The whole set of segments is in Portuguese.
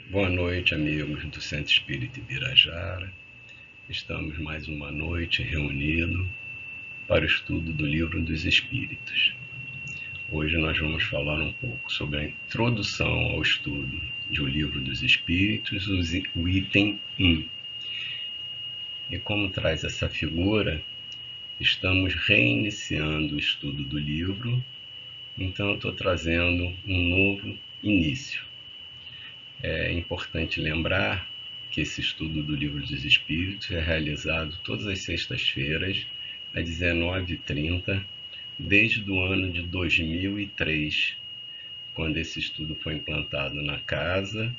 Boa noite, amigos do Centro Espírita Ibirajara. Estamos mais uma noite reunidos para o estudo do Livro dos Espíritos. Hoje nós vamos falar um pouco sobre a introdução ao estudo do Livro dos Espíritos, o item 1. E como traz essa figura, estamos reiniciando o estudo do livro, então eu estou trazendo um novo início. É importante lembrar que esse estudo do Livro dos Espíritos é realizado todas as sextas-feiras, às 19h30, desde o ano de 2003, quando esse estudo foi implantado na casa,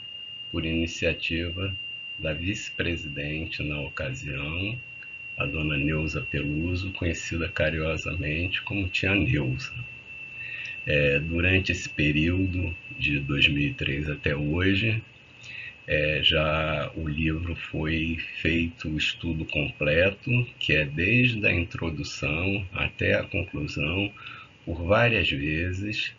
por iniciativa da vice-presidente na ocasião, a dona Neuza Peluso, conhecida carinhosamente como Tia Neuza. Durante esse período de 2003 até hoje, já o livro foi feito o estudo completo, que é desde a introdução até a conclusão, por várias vezes,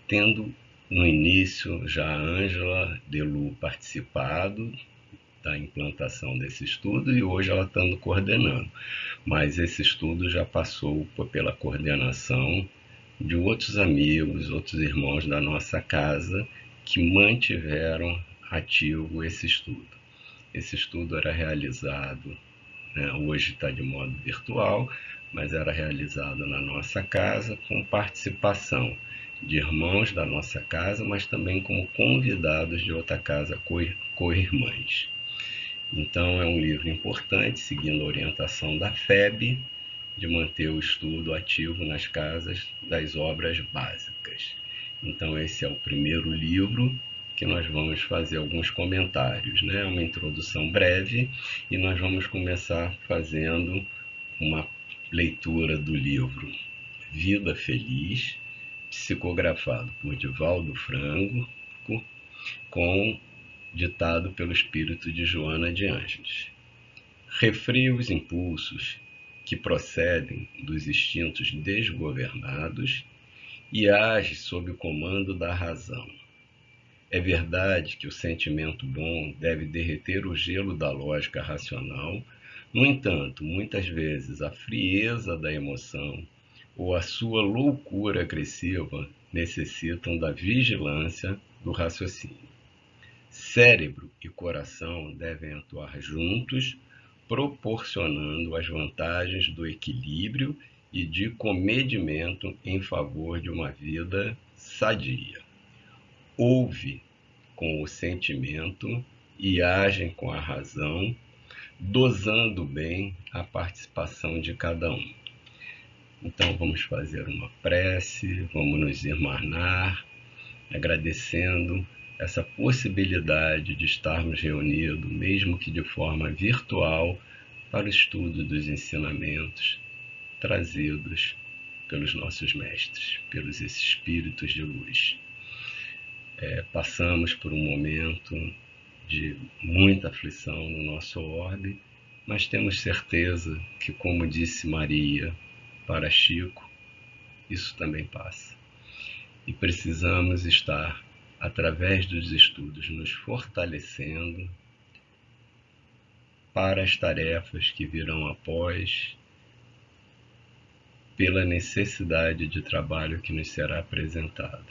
tendo no início já a Ângela Delu participado da implantação desse estudo e hoje ela estando coordenando. Mas esse estudo já passou pela coordenação de outros amigos, outros irmãos da nossa casa que mantiveram ativo esse estudo. Esse estudo era realizado, hoje está de modo virtual, mas era realizado na nossa casa com participação de irmãos da nossa casa, mas também como convidados de outra casa co-irmãs. Então é um livro importante, seguindo a orientação da FEB, de manter o estudo ativo nas casas das obras básicas. Então esse é o primeiro livro que nós vamos fazer alguns comentários, uma introdução breve, e nós vamos começar fazendo uma leitura do livro Vida Feliz, psicografado por Divaldo Franco, com ditado pelo espírito de Joana de Ângeles. Refreia os impulsos que procedem dos instintos desgovernados e age sob o comando da razão. É verdade que o sentimento bom deve derreter o gelo da lógica racional, no entanto, muitas vezes a frieza da emoção ou a sua loucura agressiva necessitam da vigilância do raciocínio. Cérebro e coração devem atuar juntos, proporcionando as vantagens do equilíbrio e de comedimento em favor de uma vida sadia. Ouve com o sentimento e agem com a razão, dosando bem a participação de cada um. Então vamos fazer uma prece, vamos nos irmanar, agradecendo essa possibilidade de estarmos reunidos, mesmo que de forma virtual, para o estudo dos ensinamentos trazidos pelos nossos mestres, pelos espíritos de luz. Passamos por um momento de muita aflição no nosso orbe, mas temos certeza que, como disse Maria para Chico, isso também passa. E precisamos estar, através dos estudos, nos fortalecendo para as tarefas que virão após, pela necessidade de trabalho que nos será apresentado.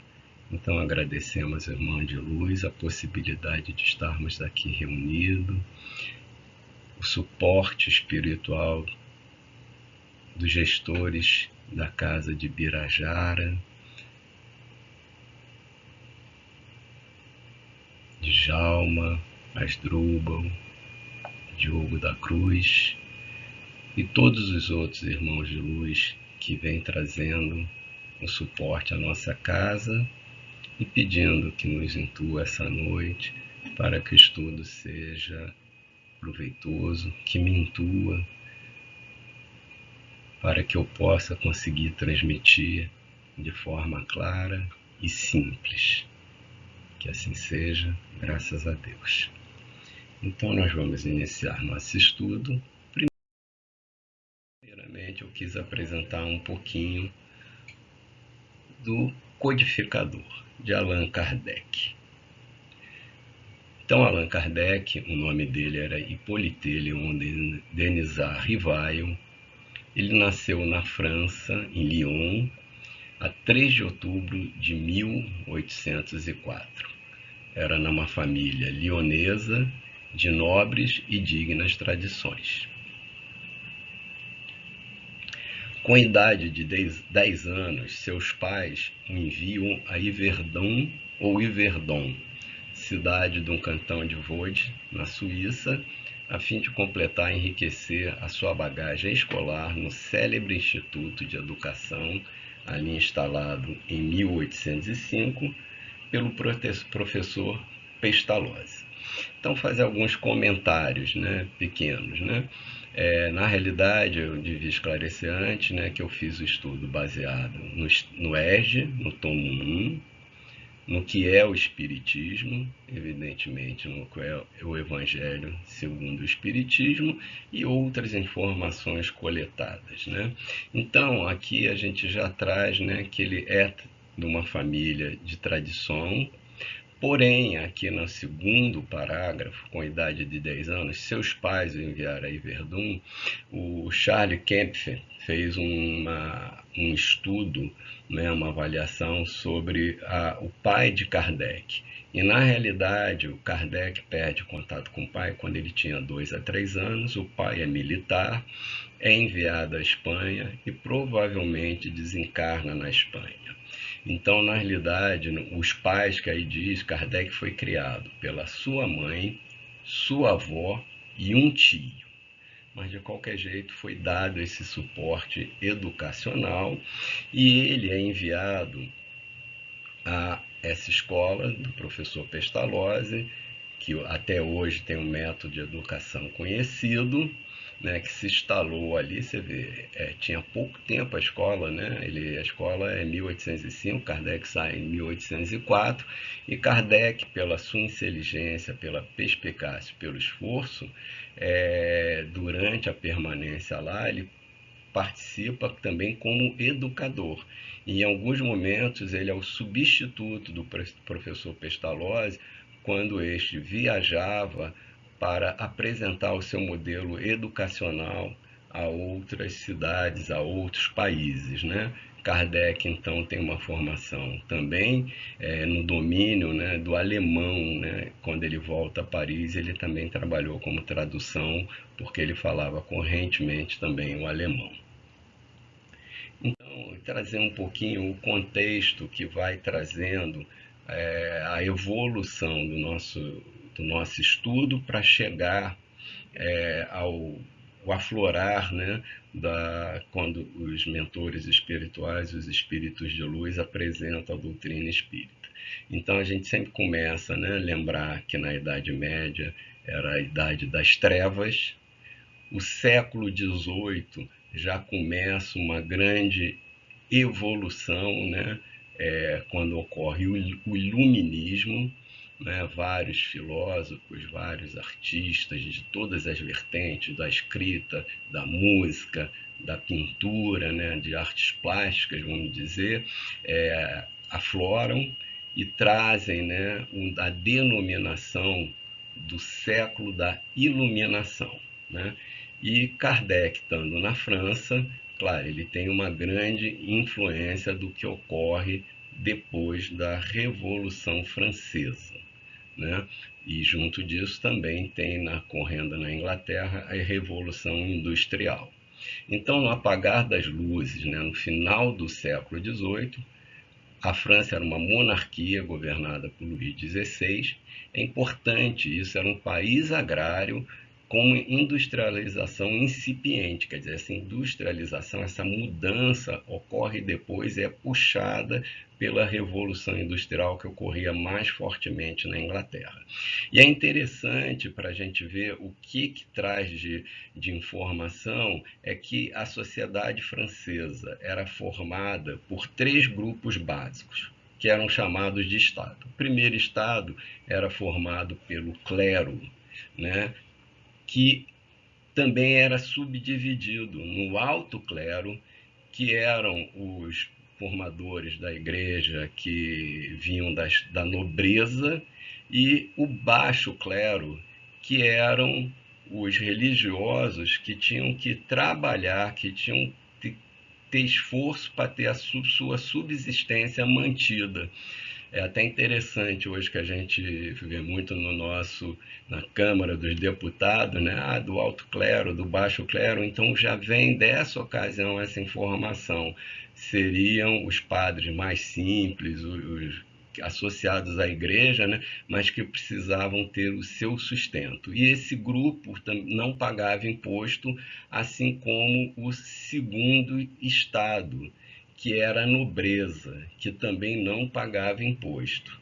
Então agradecemos, irmão de luz, a possibilidade de estarmos aqui reunidos, o suporte espiritual dos gestores da casa de Ibirajara, de Djalma, Asdrúbal, Diogo da Cruz e todos os outros irmãos de luz que vêm trazendo o suporte à nossa casa e pedindo que nos intua essa noite para que o estudo seja proveitoso, que me intua, para que eu possa conseguir transmitir de forma clara e simples. Que assim seja, graças a Deus. Então nós vamos iniciar nosso estudo. Primeiramente eu quis apresentar um pouquinho do Codificador, de Allan Kardec. Então, Allan Kardec, o nome dele era Hippolyte Léon Denisard Rivail. Ele nasceu na França, em Lyon, a 3 de outubro de 1804. Era numa família lionesa de nobres e dignas tradições. Com a idade de 10 anos, seus pais o enviam a Yverdon ou Yverdon, cidade de um cantão de Vaud, na Suíça, a fim de completar e enriquecer a sua bagagem escolar no célebre Instituto de Educação, ali instalado em 1805, pelo professor Pestalozzi. Então, fazer alguns comentários, né, pequenos, né? Na realidade, eu devia esclarecer antes, né, que eu fiz o estudo baseado no ESG, no tomo 1, no que é o Espiritismo, evidentemente no que é o Evangelho segundo o Espiritismo e outras informações coletadas, né? Então, aqui a gente já traz, né, que ele é de uma família de tradição. Porém, aqui no segundo parágrafo, com a idade de 10 anos, seus pais o enviaram a Yverdon. O Charles Kempfer fez um estudo, né, uma avaliação sobre o pai de Kardec. E, na realidade, o Kardec perde contato com o pai quando ele tinha 2 a 3 anos. O pai é militar, é enviado à Espanha e provavelmente desencarna na Espanha. Então, na realidade, os pais que aí diz, Kardec foi criado pela sua mãe, sua avó e um tio. Mas, de qualquer jeito, foi dado esse suporte educacional e ele é enviado a essa escola do professor Pestalozzi, que até hoje tem um método de educação conhecido, né, que se instalou ali. Você vê, tinha pouco tempo a escola, né? A escola é 1805, Kardec sai em 1804, e Kardec, pela sua inteligência, pela perspicácia, pelo esforço, durante a permanência lá, ele participa também como educador. E em alguns momentos ele é o substituto do professor Pestalozzi quando este viajava para apresentar o seu modelo educacional a outras cidades, a outros países, né? Kardec, então, tem uma formação também no domínio, né, do alemão, né? Quando ele volta a Paris, ele também trabalhou como tradução, porque ele falava correntemente também o alemão. Então, trazer um pouquinho o contexto que vai trazendo a evolução do nosso estudo para chegar ao aflorar, né, quando os mentores espirituais, os espíritos de luz, apresentam a doutrina espírita. Então a gente sempre começa, né, a lembrar que na Idade Média era a Idade das Trevas. O século XVIII já começa uma grande evolução, né, quando ocorre o iluminismo, né, vários filósofos, vários artistas de todas as vertentes, da escrita, da música, da pintura, né, de artes plásticas, vamos dizer, afloram e trazem, né, a denominação do século da iluminação, né? E Kardec, estando na França, claro, ele tem uma grande influência do que ocorre depois da Revolução Francesa, né? E junto disso também tem correndo na Inglaterra a Revolução Industrial. Então, no apagar das luzes, né, no final do século XVIII, a França era uma monarquia governada por Luís XVI. É importante isso, era um país agrário com industrialização incipiente, quer dizer, essa industrialização, essa mudança ocorre depois e é puxada pela Revolução Industrial que ocorria mais fortemente na Inglaterra. E é interessante para a gente ver o que traz de informação é que a sociedade francesa era formada por 3 grupos básicos, que eram chamados de Estado. O primeiro Estado era formado pelo clero, né, que também era subdividido no alto clero, que eram os formadores da igreja que vinham da nobreza, e o baixo clero, que eram os religiosos que tinham que trabalhar, que tinham que ter esforço para ter a sua subsistência mantida. É até interessante hoje que a gente vê muito na Câmara dos Deputados, né? Do alto clero, do baixo clero, então já vem dessa ocasião essa informação. Seriam os padres mais simples, os associados à igreja, né? Mas que precisavam ter o seu sustento. E esse grupo não pagava imposto, assim como o segundo estado, que era a nobreza, que também não pagava imposto.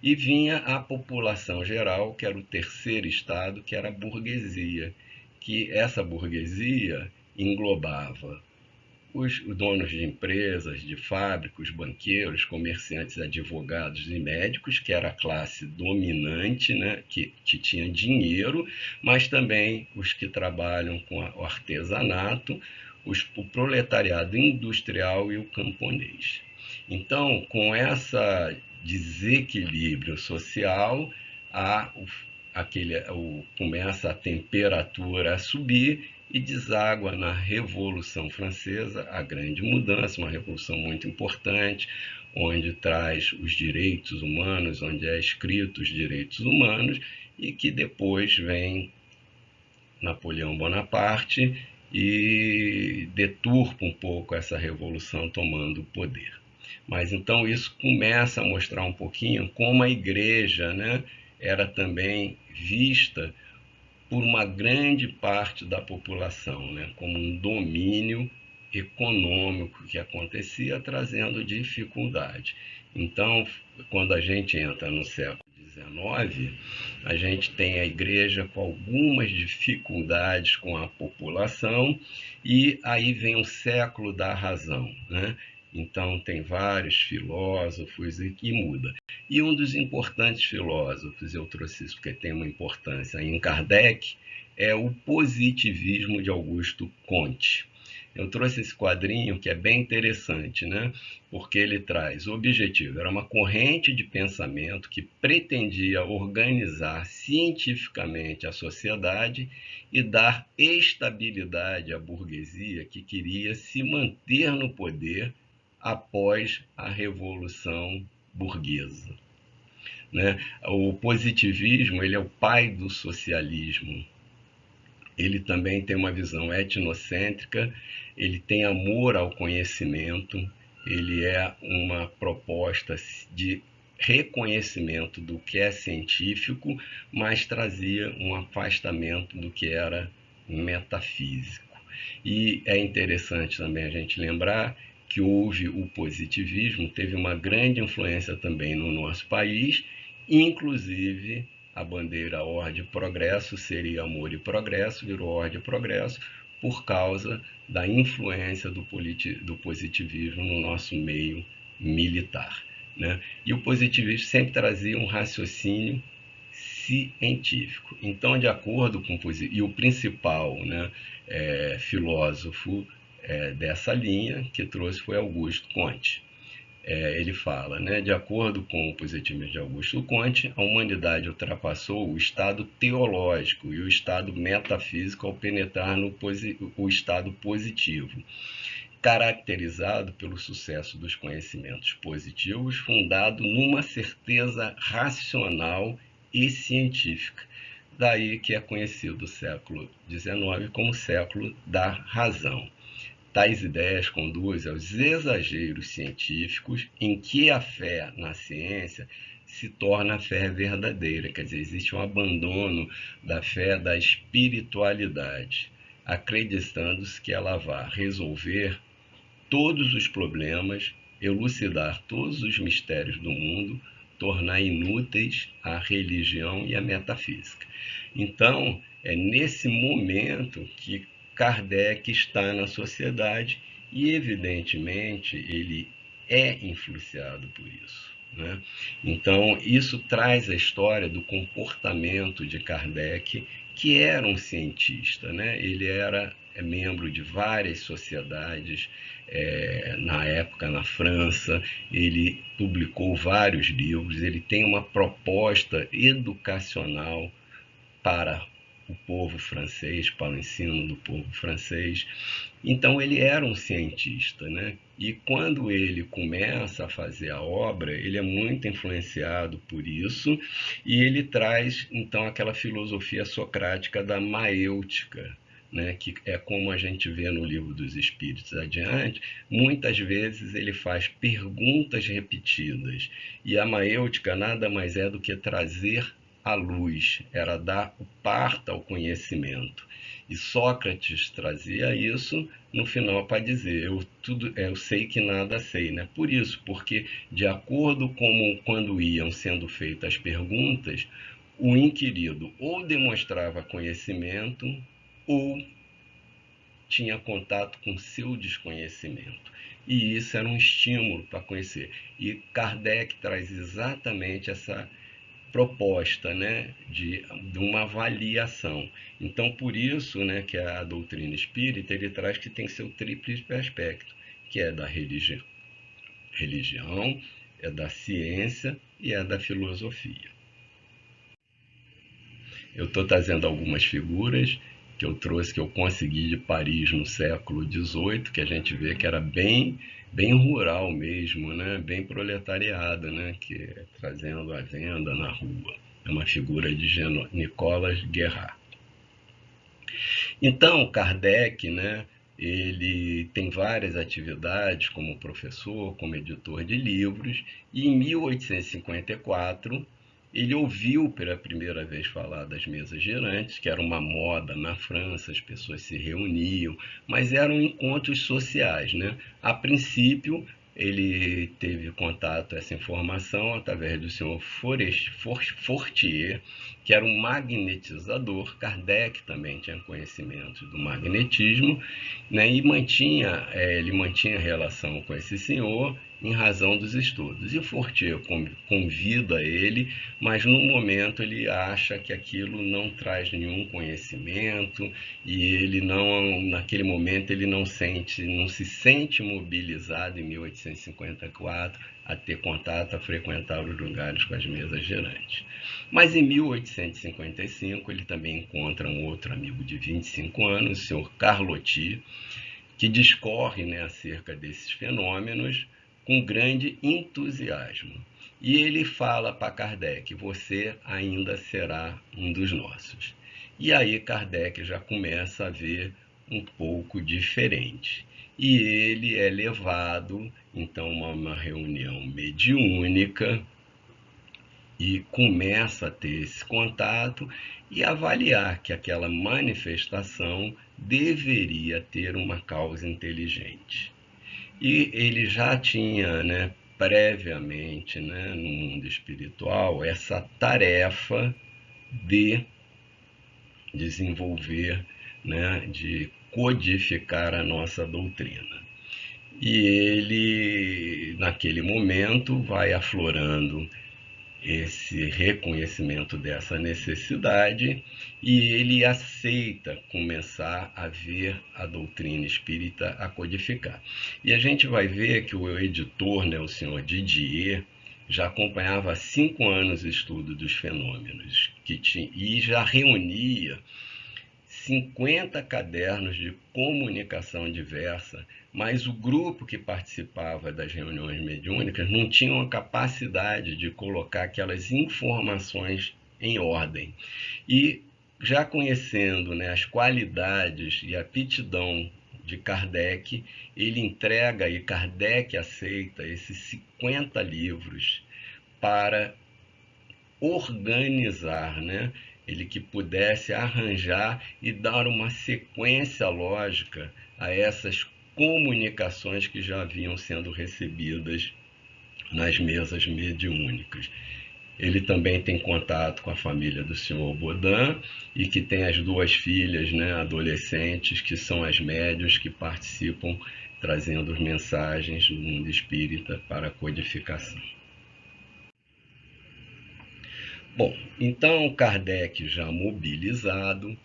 E vinha a população geral, que era o terceiro estado, que era a burguesia, que essa burguesia englobava os donos de empresas, de fábricas, banqueiros, comerciantes, advogados e médicos, que era a classe dominante, né, que tinha dinheiro, mas também os que trabalham com o artesanato, o proletariado industrial e o camponês. Então, com esse desequilíbrio social, começa a temperatura a subir e deságua na Revolução Francesa, a grande mudança, uma revolução muito importante, onde traz os direitos humanos, onde é escrito os direitos humanos, e que depois vem Napoleão Bonaparte e deturpa um pouco essa revolução tomando o poder. Mas então isso começa a mostrar um pouquinho como a igreja, né, era também vista por uma grande parte da população, né, como um domínio econômico que acontecia, trazendo dificuldade. Então, quando a gente entra no século XIX, a gente tem a igreja com algumas dificuldades com a população, e aí vem o século da razão, né? Então tem vários filósofos e muda. E um dos importantes filósofos, eu trouxe isso porque tem uma importância em Kardec, é o positivismo de Augusto Comte. Eu trouxe esse quadrinho que é bem interessante, né? Porque ele traz o objetivo, era uma corrente de pensamento que pretendia organizar cientificamente a sociedade e dar estabilidade à burguesia que queria se manter no poder após a Revolução Burguesa, né? O positivismo, ele é o pai do socialismo. Ele também tem uma visão etnocêntrica, ele tem amor ao conhecimento, ele é uma proposta de reconhecimento do que é científico, mas trazia um afastamento do que era metafísico. E é interessante também a gente lembrar que houve o positivismo, teve uma grande influência também no nosso país, inclusive a bandeira Ordem e Progresso seria Amor e Progresso, virou Ordem e Progresso, por causa da influência do positivismo no nosso meio militar, né? E o positivismo sempre trazia um raciocínio científico. Então, de acordo com o principal, né, filósofo dessa linha que trouxe foi Augusto Comte. Ele fala, né, de acordo com o positivismo de Augusto Comte, a humanidade ultrapassou o estado teológico e o estado metafísico ao penetrar no o estado positivo, caracterizado pelo sucesso dos conhecimentos positivos, fundado numa certeza racional e científica. Daí que é conhecido o século XIX como século da razão. Tais ideias conduzem aos exageros científicos em que a fé na ciência se torna a fé verdadeira, quer dizer, existe um abandono da fé da espiritualidade, acreditando-se que ela vai resolver todos os problemas, elucidar todos os mistérios do mundo, tornar inúteis a religião e a metafísica. Então, é nesse momento que Kardec está na sociedade e, evidentemente, ele é influenciado por isso. né? Então, isso traz a história do comportamento de Kardec, que era um cientista, né? Ele era membro de várias sociedades, na época na França, ele publicou vários livros, ele tem uma proposta educacional para o povo francês, para o ensino do povo francês. Então ele era um cientista, né? E quando ele começa a fazer a obra, ele é muito influenciado por isso, e ele traz então aquela filosofia socrática da maêutica, né, que é como a gente vê no Livro dos Espíritos adiante. Muitas vezes ele faz perguntas repetidas, e a maêutica nada mais é do que trazer a luz, era dar o parto ao conhecimento. E Sócrates trazia isso no final para dizer: eu sei que nada sei, né? Por isso, porque de acordo com quando iam sendo feitas as perguntas, o inquirido ou demonstrava conhecimento ou tinha contato com seu desconhecimento. E isso era um estímulo para conhecer. E Kardec traz exatamente essa proposta, né, de uma avaliação. Então, por isso, né, que a doutrina espírita ele traz que tem seu tríplice aspecto, que é da religião, é da ciência e é da filosofia. Eu estou trazendo algumas figuras que eu trouxe, que eu consegui de Paris no século XVIII, que a gente vê que era bem rural mesmo, né? Bem proletariada, né? Que trazendo a venda na rua. É uma figura de Nicolas Guerrat. Então, Kardec, né? Ele tem várias atividades como professor, como editor de livros, e em 1854 ele ouviu pela primeira vez falar das mesas girantes, que era uma moda na França, as pessoas se reuniam, mas eram encontros sociais, né? A princípio, ele teve contato, essa informação, através do senhor Fortier, que era um magnetizador. Kardec também tinha conhecimento do magnetismo, né? E ele mantinha relação com esse senhor em razão dos estudos. E Fortier convida ele, mas no momento ele acha que aquilo não traz nenhum conhecimento, e ele não, naquele momento ele não se sente mobilizado em 1854 a ter contato, a frequentar os lugares com as mesas girantes. Mas em 1855 ele também encontra um outro amigo de 25 anos, o senhor Carlotti, que discorre, né, acerca desses fenômenos com grande entusiasmo. E ele fala para Kardec: você ainda será um dos nossos. E aí Kardec já começa a ver um pouco diferente. E ele é levado, então, a uma reunião mediúnica e começa a ter esse contato e avaliar que aquela manifestação deveria ter uma causa inteligente. E ele já tinha, né, previamente, né, no mundo espiritual, essa tarefa de desenvolver, né, de codificar a nossa doutrina. E ele, naquele momento, vai aflorando esse reconhecimento dessa necessidade, e ele aceita começar a ver a doutrina espírita a codificar. E a gente vai ver que o editor, né, o senhor Didier, já acompanhava há 5 anos o estudo dos fenômenos e já reunia 50 cadernos de comunicação diversa, mas o grupo que participava das reuniões mediúnicas não tinha a capacidade de colocar aquelas informações em ordem. E já conhecendo, né, as qualidades e a aptidão de Kardec, ele entrega e Kardec aceita esses 50 livros para organizar, né? Ele que pudesse arranjar e dar uma sequência lógica a essas comunicações que já haviam sendo recebidas nas mesas mediúnicas. Ele também tem contato com a família do senhor Baudin, e que tem as 2 filhas, né, adolescentes, que são as médiuns que participam, trazendo mensagens do mundo espírita para a codificação. Bom, então Kardec já mobilizado,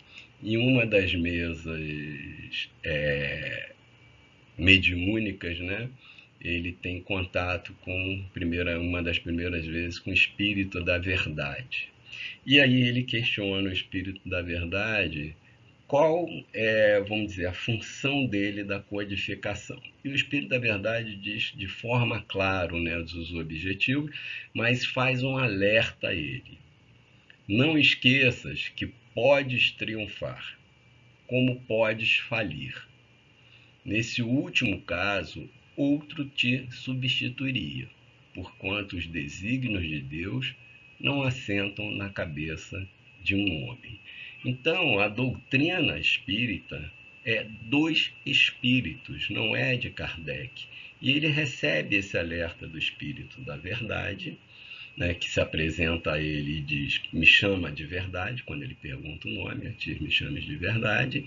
em uma das mesas mediúnicas, né? Ele tem contato com uma das primeiras vezes com o espírito da verdade. E aí ele questiona o espírito da verdade, qual é, vamos dizer, a função dele da codificação. E o espírito da verdade diz de forma clara, né, os objetivos, mas faz um alerta a ele. Não esqueças que podes triunfar, como podes falir. Nesse último caso, outro te substituiria, porquanto os desígnios de Deus não assentam na cabeça de um homem. Então, a doutrina espírita é dos espíritos, não é de Kardec. E ele recebe esse alerta do espírito da verdade, né, que se apresenta a ele e diz: me chama de verdade, quando ele pergunta o nome, me chames de verdade,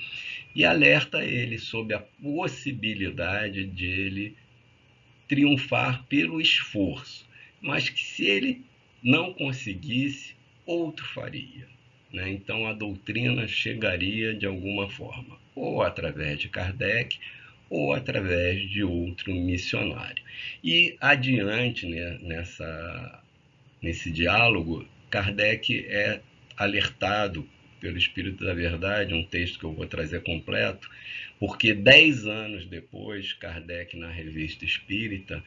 e alerta ele sobre a possibilidade de ele triunfar pelo esforço, mas que se ele não conseguisse, outro faria. Né? Então a doutrina chegaria de alguma forma, ou através de Kardec, ou através de outro missionário. E adiante, né, nesse diálogo, Kardec é alertado pelo Espírito da Verdade, um texto que eu vou trazer completo, porque 10 anos depois, Kardec, na Revista Espírita,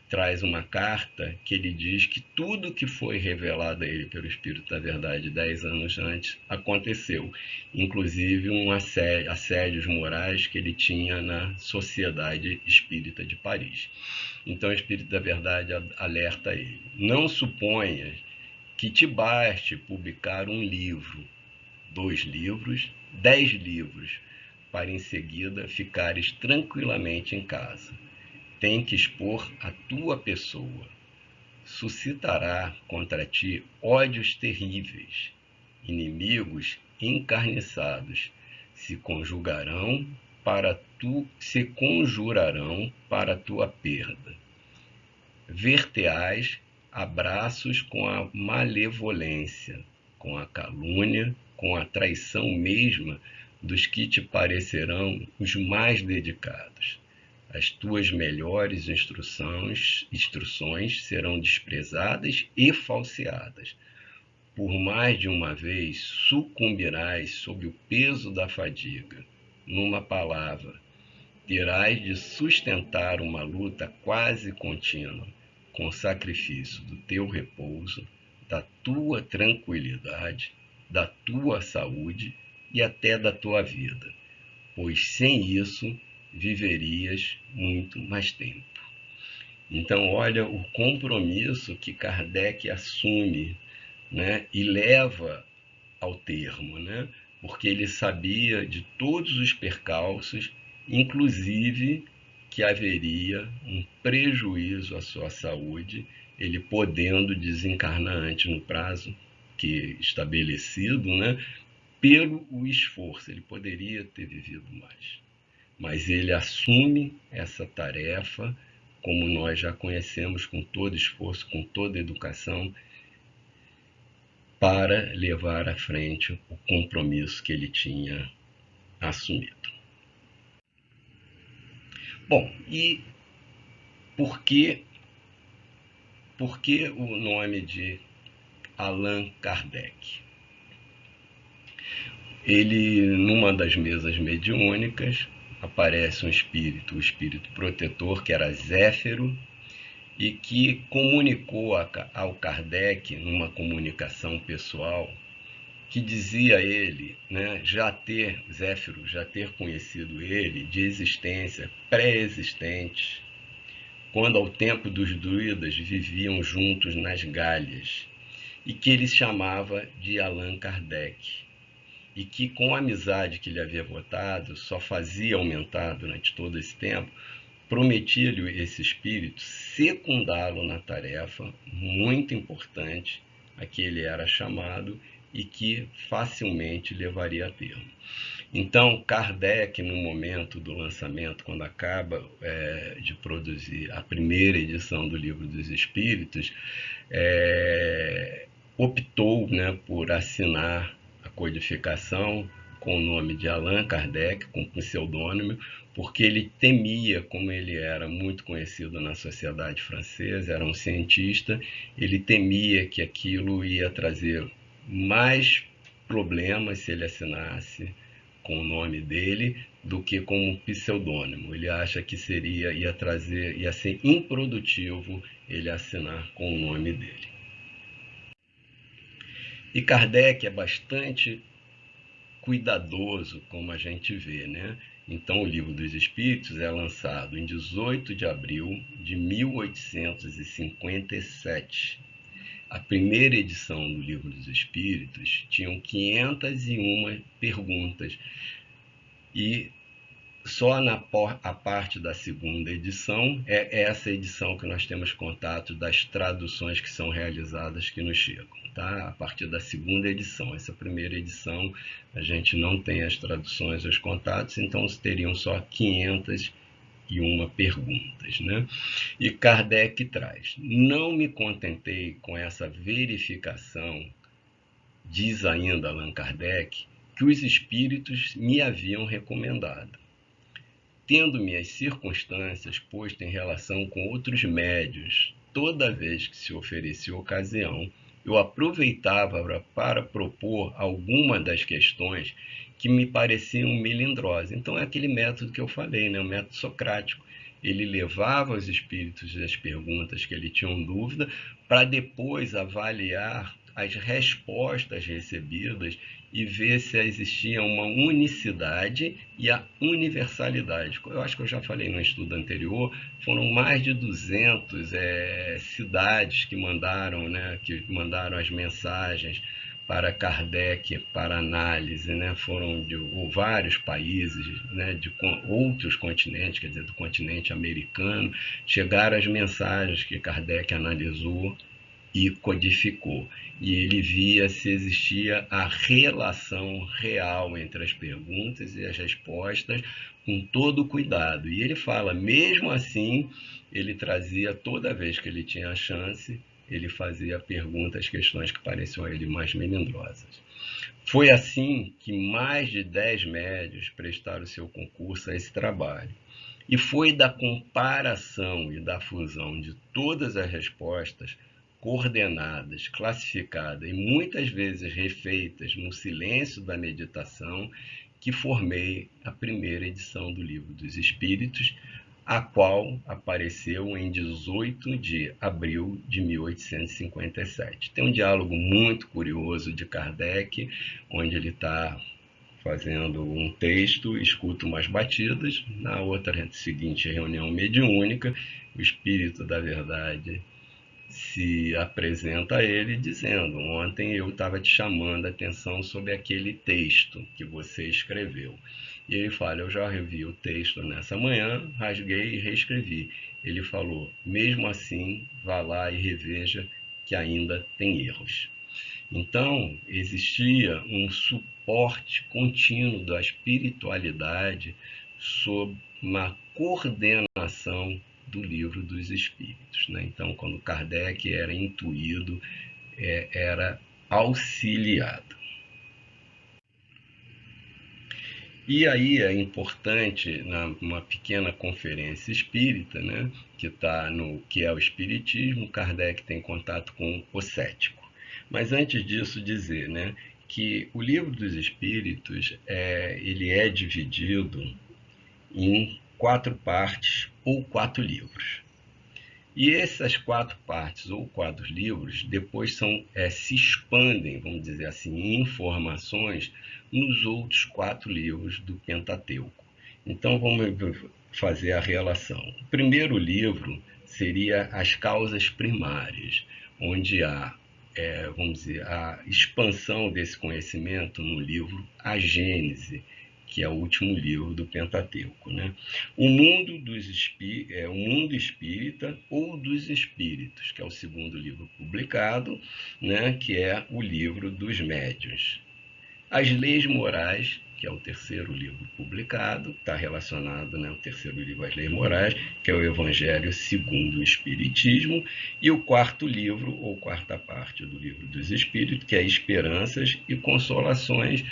traz uma carta que ele diz que tudo que foi revelado a ele pelo Espírito da Verdade 10 anos antes aconteceu, inclusive assédios morais que ele tinha na Sociedade Espírita de Paris. Então o Espírito da Verdade alerta ele: não suponhas que te baste publicar um livro, 2 livros, 10 livros, para em seguida ficares tranquilamente em casa. Tem que expor a tua pessoa. Suscitará contra ti ódios terríveis. Inimigos encarniçados se conjurarão para tua perda. Ver-te-ás abraços com a malevolência, com a calúnia, com a traição mesma dos que te parecerão os mais dedicados. As tuas melhores instruções serão desprezadas e falseadas. Por mais de uma vez sucumbirás sob o peso da fadiga. Numa palavra, terás de sustentar uma luta quase contínua, com sacrifício do teu repouso, da tua tranquilidade, da tua saúde e até da tua vida, pois sem isso viverias muito mais tempo. Então, olha o compromisso que Kardec assume, né, e leva ao termo, né, porque ele sabia de todos os percalços, inclusive que haveria um prejuízo à sua saúde, ele podendo desencarnar antes no prazo que estabelecido, né, pelo o esforço, ele poderia ter vivido mais. Mas ele assume essa tarefa, como nós já conhecemos, com todo esforço, com toda educação, para levar à frente o compromisso que ele tinha assumido. Bom, e por que o nome de Allan Kardec? Ele, numa das mesas mediúnicas, aparece um espírito, o espírito protetor, que era Zéfiro, e que comunicou ao Kardec, numa comunicação pessoal, que dizia a ele, né, Zéfiro já ter conhecido ele de existência pré-existente, quando ao tempo dos druidas viviam juntos nas Gálias, e que ele chamava de Allan Kardec, e que com a amizade que lhe havia votado, só fazia aumentar durante todo esse tempo, prometia-lhe esse espírito secundá-lo na tarefa muito importante a que ele era chamado e que facilmente levaria a termo. Então, Kardec, no momento do lançamento, quando acaba de produzir a primeira edição do Livro dos Espíritos, optou, né, por assinar a codificação com o nome de Allan Kardec, com pseudônimo, porque ele temia, como ele era muito conhecido na sociedade francesa, era um cientista, ele temia que aquilo ia trazer mais problemas se ele assinasse com o nome dele do que como pseudônimo. Ele acha que ia ser improdutivo ele assinar com o nome dele. E Kardec é bastante cuidadoso, como a gente vê, né? Então, o Livro dos Espíritos é lançado em 18 de abril de 1857. A primeira edição do Livro dos Espíritos tinha 501 perguntas e só a parte da segunda edição é essa edição que nós temos contato das traduções que são realizadas que nos chegam. Tá? A partir da segunda edição. Essa primeira edição a gente não tem as traduções, os contatos, então teriam só 501 perguntas. Né? E Kardec traz: não me contentei com essa verificação, diz ainda Allan Kardec, que os espíritos me haviam recomendado. Tendo-me as circunstâncias posto em relação com outros médios, toda vez que se oferecia ocasião, eu aproveitava para propor alguma das questões que me pareciam melindrosas. Então é aquele método que eu falei, né? O método socrático. Ele levava aos espíritos as perguntas que ele tinha dúvida para depois avaliar as respostas recebidas e ver se existia uma unicidade e a universalidade. Eu acho que eu já falei no estudo anterior, foram mais de 200 cidades que mandaram as mensagens para Kardec, para análise, né? Foram de vários países, né? De outros continentes, quer dizer, do continente americano, chegaram as mensagens que Kardec analisou e codificou. E ele via se existia a relação real entre as perguntas e as respostas, com todo o cuidado. E ele fala, mesmo assim, ele trazia, toda vez que ele tinha a chance, ele fazia perguntas, questões que pareciam a ele mais melindrosas. Foi assim que mais de 10 médios prestaram seu concurso a esse trabalho. E foi da comparação e da fusão de todas as respostas coordenadas, classificadas e muitas vezes refeitas no silêncio da meditação, que formei a primeira edição do Livro dos Espíritos, a qual apareceu em 18 de abril de 1857. Tem um diálogo muito curioso de Kardec, onde ele está fazendo um texto, escuta umas batidas, na outra seguinte reunião mediúnica, o Espírito da Verdade se apresenta a ele dizendo: ontem eu estava te chamando a atenção sobre aquele texto que você escreveu. E ele fala: eu já revi o texto nessa manhã, rasguei e reescrevi. Ele falou: mesmo assim, vá lá e reveja que ainda tem erros. Então, existia um suporte contínuo da espiritualidade sob uma coordenação do Livro dos Espíritos. Né? Então, quando Kardec era intuído, era auxiliado. E aí é importante, numa pequena conferência espírita, né, que é o Espiritismo, Kardec tem contato com o cético. Mas antes disso dizer, né, que o Livro dos Espíritos ele é dividido em 4 partes ou 4 livros. E essas 4 partes ou 4 livros depois se expandem, vamos dizer assim, em informações nos outros 4 livros do Pentateuco. Então vamos fazer a relação. O primeiro livro seria as causas primárias, onde há, vamos dizer, a expansão desse conhecimento no livro A Gênese, que é o último livro do Pentateuco. Né? O mundo espírita ou dos espíritos, que é o segundo livro publicado, né? Que é o livro dos médiuns. As Leis Morais, que é o terceiro livro publicado, está relacionado, né, o terceiro livro às Leis Morais, que é o Evangelho segundo o Espiritismo, e o quarto livro, ou quarta parte do Livro dos Espíritos, que é Esperanças e Consolações,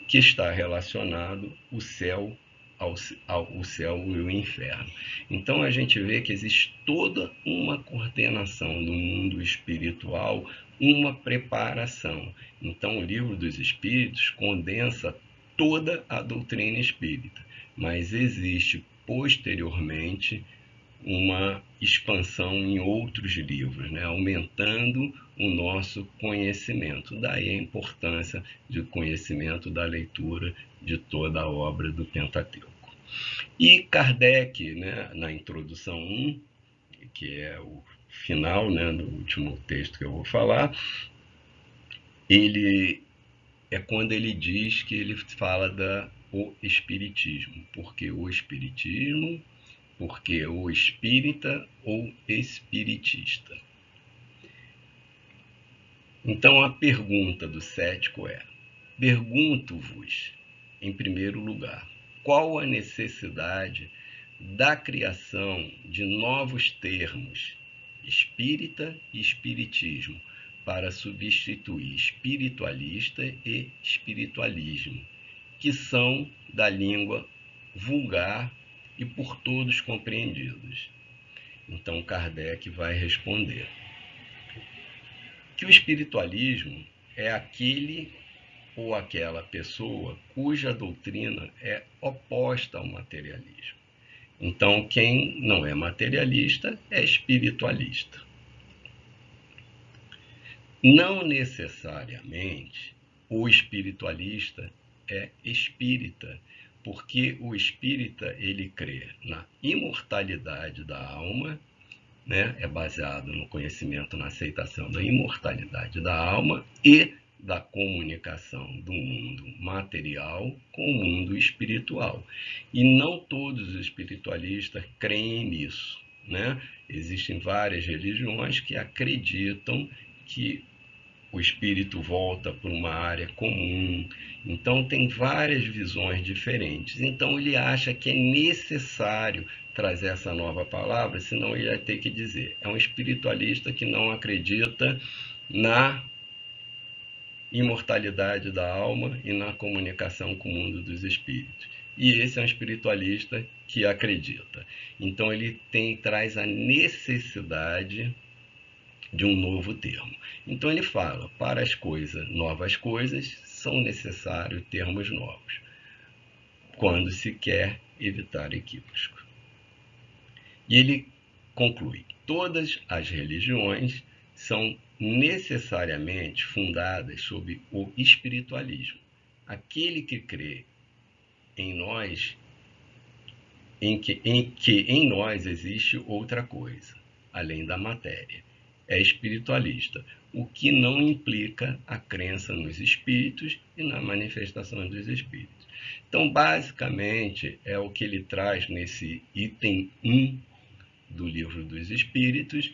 que está relacionado o céu o céu e o inferno. Então a gente vê que existe toda uma coordenação do mundo espiritual, uma preparação. Então o Livro dos Espíritos condensa toda a doutrina espírita, mas existe posteriormente uma expansão em outros livros, né? Aumentando o nosso conhecimento. Daí a importância do conhecimento da leitura de toda a obra do Pentateuco. E Kardec, né, na introdução 1, que é o final, né, do último texto que eu vou falar, ele é quando ele diz que ele fala o espiritismo, porque o espiritismo, porque o espírita ou espiritista. Então a pergunta do cético é: pergunto-vos, em primeiro lugar, qual a necessidade da criação de novos termos, espírita e espiritismo, para substituir espiritualista e espiritualismo, que são da língua vulgar e por todos compreendidos? Então Kardec vai responder que o espiritualismo é aquele ou aquela pessoa cuja doutrina é oposta ao materialismo. Então, quem não é materialista é espiritualista. Não necessariamente o espiritualista é espírita, porque o espírita ele crê na imortalidade da alma, né? É baseado no conhecimento, na aceitação da imortalidade da alma e da comunicação do mundo material com o mundo espiritual. E não todos os espiritualistas creem nisso, né? Existem várias religiões que acreditam que o espírito volta para uma área comum. Então tem várias visões diferentes. Então ele acha que é necessário trazer essa nova palavra, senão ele vai ter que dizer: é um espiritualista que não acredita na imortalidade da alma e na comunicação com o mundo dos espíritos. E esse é um espiritualista que acredita. Então ele traz a necessidade de um novo termo. Então ele fala: para as coisas, novas coisas, são necessários termos novos, quando se quer evitar equívocos. E ele conclui: todas as religiões são necessariamente fundadas sob o espiritualismo. Aquele que crê em nós, em que em nós existe outra coisa, além da matéria, é espiritualista, o que não implica a crença nos espíritos e na manifestação dos espíritos. Então, basicamente, é o que ele traz nesse item 1 do Livro dos Espíritos,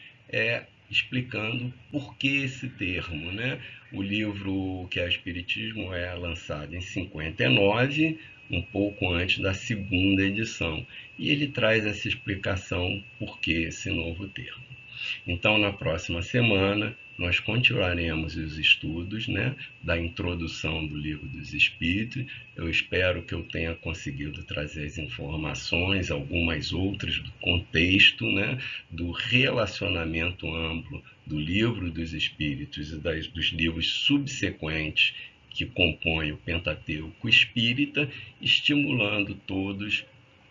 explicando por que esse termo, né? O livro, que é o Espiritismo, é lançado em 59, um pouco antes da segunda edição, e ele traz essa explicação por que esse novo termo. Então, na próxima semana, nós continuaremos os estudos, né, da introdução do Livro dos Espíritos. Eu espero que eu tenha conseguido trazer as informações, algumas outras do contexto, né, do relacionamento amplo do Livro dos Espíritos e dos livros subsequentes que compõem o Pentateuco Espírita, estimulando todos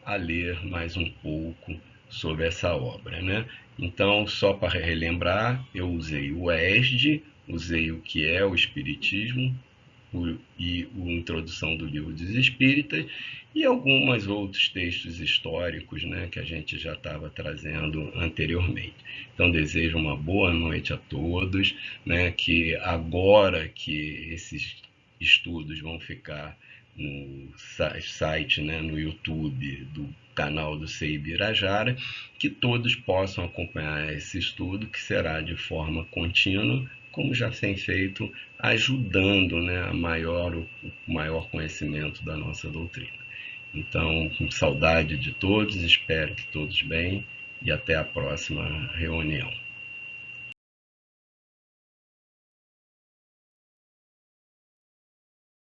a ler mais um pouco sobre essa obra, né? Então, só para relembrar, eu usei o ESD, usei o que é o Espiritismo e a introdução do Livro dos Espíritas e alguns outros textos históricos, né, que a gente já estava trazendo anteriormente. Então, desejo uma boa noite a todos, né, que agora que esses estudos vão ficar no site, né, no YouTube do canal do CEI Birajara, que todos possam acompanhar esse estudo, que será de forma contínua como já tem feito, ajudando, né, o maior conhecimento da nossa doutrina. Então, com saudade de todos, espero que todos bem e até a próxima reunião.